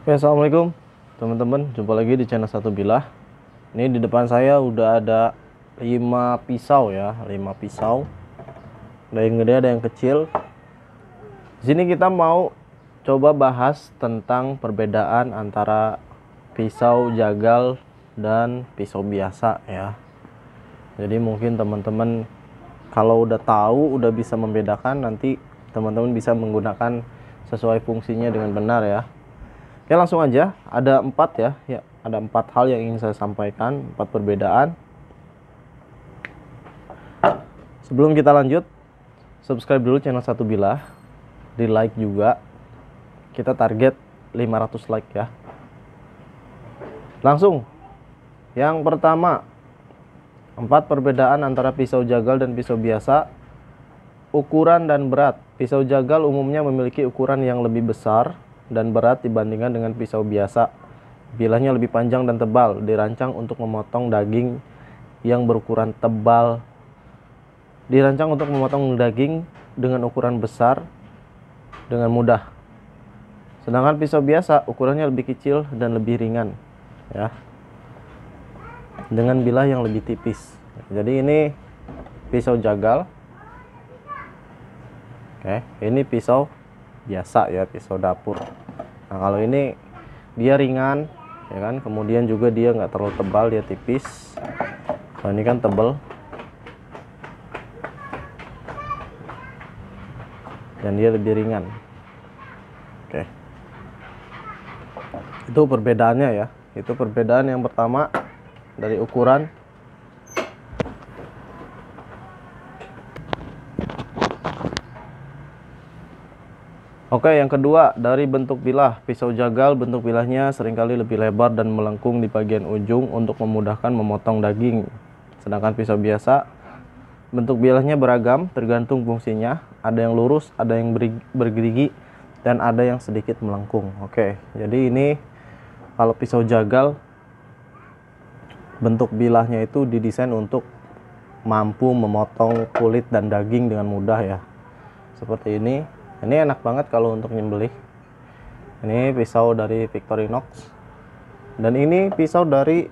Oke, assalamualaikum teman-teman, jumpa lagi di channel Satu Bilah. Ini di depan saya udah ada 5 pisau ya, 5 pisau. Ada yang gede, ada yang kecil. Di sini kita mau coba bahas tentang perbedaan antara pisau jagal dan pisau biasa ya. Jadi mungkin teman-teman kalau udah tahu, udah bisa membedakan, nanti teman-teman bisa menggunakan sesuai fungsinya dengan benar ya. Oke, langsung aja. Ada 4 ya. Ya, ada 4 hal yang ingin saya sampaikan, 4 perbedaan. Sebelum kita lanjut, subscribe dulu channel Satu Bilah, di like juga. Kita target 500 like ya. Langsung. Yang pertama, 4 perbedaan antara pisau jagal dan pisau biasa. Ukuran dan berat. Pisau jagal umumnya memiliki ukuran yang lebih besar dan berat dibandingkan dengan pisau biasa. Bilahnya lebih panjang dan tebal, dirancang untuk memotong daging yang berukuran tebal. Dirancang untuk memotong daging dengan ukuran besar dengan mudah. Sedangkan pisau biasa ukurannya lebih kecil dan lebih ringan ya, dengan bilah yang lebih tipis. Jadi ini pisau jagal. Oke, ini pisau biasa ya, pisau dapur. Nah, kalau ini dia ringan ya kan, kemudian juga dia nggak terlalu tebal, dia tipis. Nah, ini kan tebal dan dia lebih ringan. Oke, itu perbedaannya ya. Itu perbedaan yang pertama dari ukuran. Oke, yang kedua dari bentuk bilah. Pisau jagal bentuk bilahnya seringkali lebih lebar dan melengkung di bagian ujung untuk memudahkan memotong daging. Sedangkan pisau biasa bentuk bilahnya beragam tergantung fungsinya. Ada yang lurus, ada yang bergerigi, dan ada yang sedikit melengkung. Oke, jadi ini kalau pisau jagal bentuk bilahnya itu didesain untuk mampu memotong kulit dan daging dengan mudah ya. Seperti ini. Ini enak banget kalau untuk nyembelih. Ini pisau dari Victorinox. Dan ini pisau dari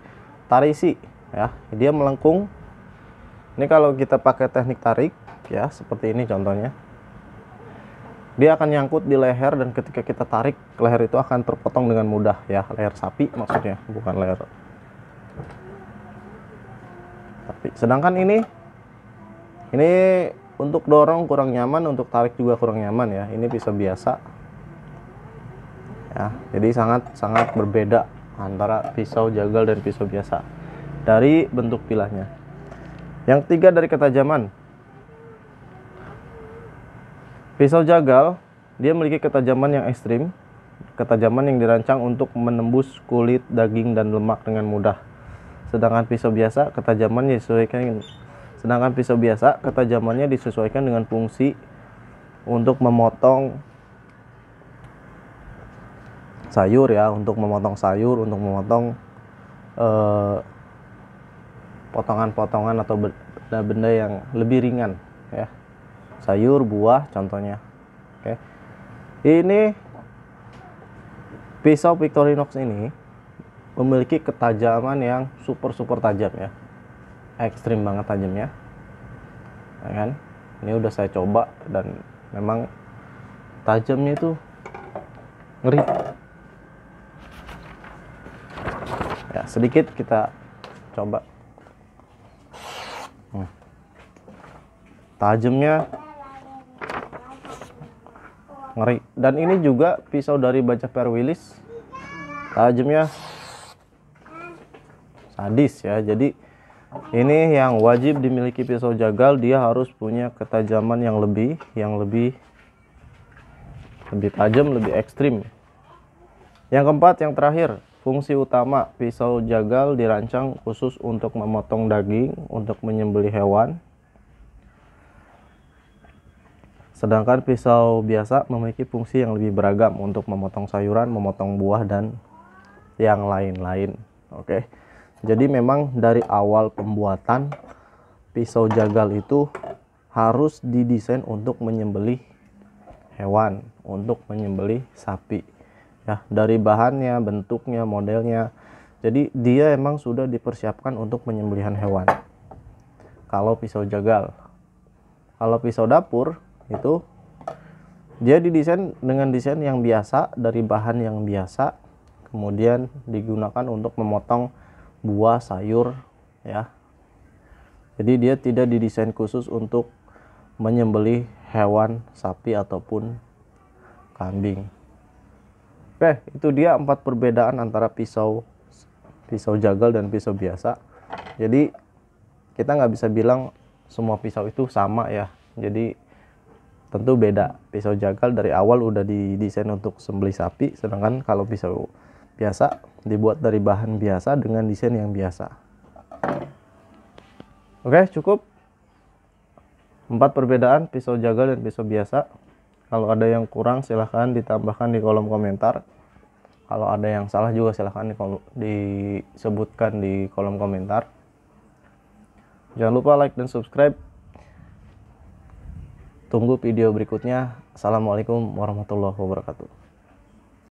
Tarisi ya. Dia melengkung. Ini kalau kita pakai teknik tarik ya, seperti ini contohnya. Dia akan nyangkut di leher dan ketika kita tarik, leher itu akan terpotong dengan mudah ya. Leher sapi maksudnya, bukan leher sapi. Sedangkan ini untuk dorong kurang nyaman, untuk tarik juga kurang nyaman ya. Ini pisau biasa ya. Jadi sangat berbeda antara pisau jagal dan pisau biasa dari bentuk bilahnya. Yang ketiga dari ketajaman. Pisau jagal dia memiliki ketajaman yang ekstrim, ketajaman yang dirancang untuk menembus kulit, daging, dan lemak dengan mudah. Sedangkan pisau biasa ketajamannya disesuaikan dengan fungsi untuk memotong sayur ya, untuk memotong potongan-potongan atau benda-benda yang lebih ringan ya. Sayur, buah contohnya. Oke. Ini pisau Victorinox ini memiliki ketajaman yang super tajam ya. Ekstrim banget tajamnya ya kan. Ini udah saya coba dan memang tajamnya itu ngeri ya. Sedikit kita coba. Tajamnya ngeri. Dan ini juga pisau dari Baca Per Willis, tajamnya sadis ya. Jadi ini yang wajib dimiliki pisau jagal, dia harus punya ketajaman yang lebih tajam, lebih ekstrim. Yang keempat, yang terakhir, fungsi utama pisau jagal dirancang khusus untuk memotong daging, untuk menyembelih hewan. Sedangkan pisau biasa memiliki fungsi yang lebih beragam untuk memotong sayuran, memotong buah, dan yang lain-lain. Oke. Jadi memang dari awal pembuatan pisau jagal itu harus didesain untuk menyembelih hewan, untuk menyembelih sapi. ya, dari bahannya, bentuknya, modelnya. Jadi dia emang sudah dipersiapkan untuk penyembelihan hewan. Kalau pisau jagal, kalau pisau dapur itu dia didesain dengan desain yang biasa, dari bahan yang biasa, kemudian digunakan untuk memotong buah, sayur, ya. Jadi dia tidak didesain khusus untuk menyembelih hewan sapi ataupun kambing. Oke, itu dia 4 perbedaan antara pisau jagal dan pisau biasa. Jadi kita nggak bisa bilang semua pisau itu sama ya. Jadi tentu beda. Pisau jagal dari awal udah didesain untuk sembelih sapi, sedangkan kalau pisau biasa dibuat dari bahan biasa dengan desain yang biasa. Oke, cukup 4 perbedaan pisau jagal dan pisau biasa. Kalau ada yang kurang silahkan ditambahkan di kolom komentar. Kalau ada yang salah juga silahkan disebutkan di kolom komentar. Jangan lupa like dan subscribe. Tunggu video berikutnya. Assalamualaikum warahmatullahi wabarakatuh.